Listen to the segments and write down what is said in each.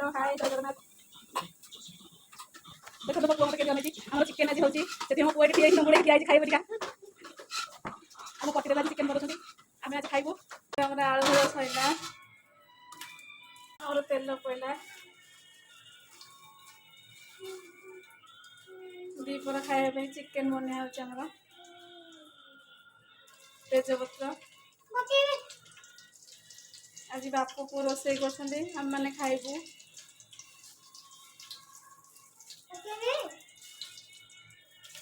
Hello hi जय जगन्नाथ देखो तो पुआ मते के जाने हमर चिकन आज होची सेति हम पुआ ठिया हम गुडे ठिया आज खाइबो दिका हम पटिला चिकन करछथि हम आज खाइबो हमरा आलू भजा सइला और तेल पइला दीपर खाइबा पे चिकन बने होची हमरा तेजपत्र आज बापू को रोसे करछथि हम माने खाइबो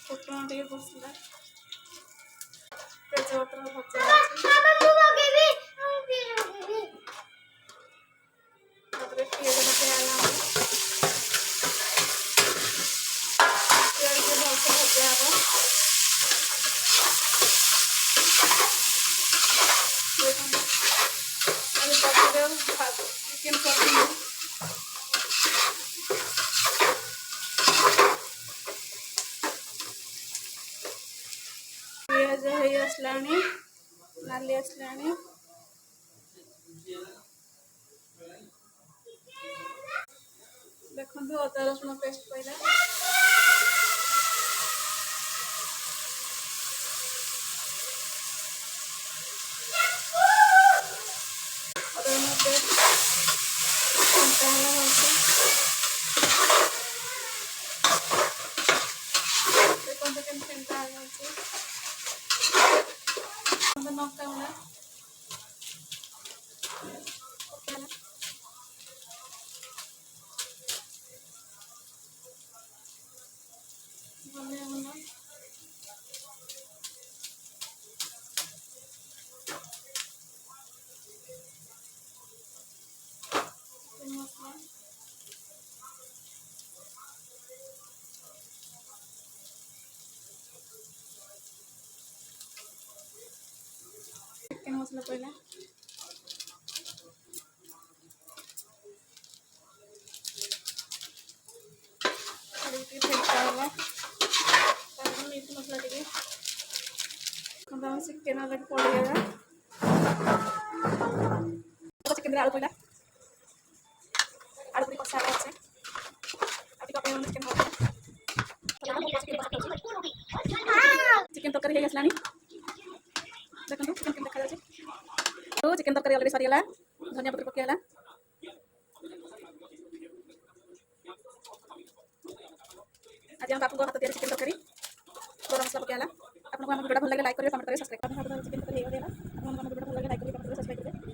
फुटण टे बसला तेजपत्र भजा तापर पियाज लगे आला पियाज के भलसे भजा हबो अभी पकड़े चिकन करछथि पियाज है आसलानी नाली आसलानी देखो अदा रसुण पेस्ट पड़ा अदा रसुण पेस्ट देखो चिकन फेंटा नौका चिकन मसला पड़ला फेंटा हला मीट मसला टे चिकन अलग पड़ेगा चिकन आलू पड़ा आलू कषा अच्छे चिकन चिकन तरकारी आसला देखो चिकन देखा जाए तो चिकन तरकारी अलरेडी सरीगला धनिया पत्र पकेला आज हम बापू हाथ तैयारी चिकन तरकारी गरम मसला पकेला आपको वीडियो भल लगे लाइक करेंगे कमेंट करेंगे सब्सक्राइब करेंगे चिकन तरकारी हो गया आपको वीडियो भल लगे लाइक करेंगे कमेंट करेंगे सब्सक्राइब करेंगे।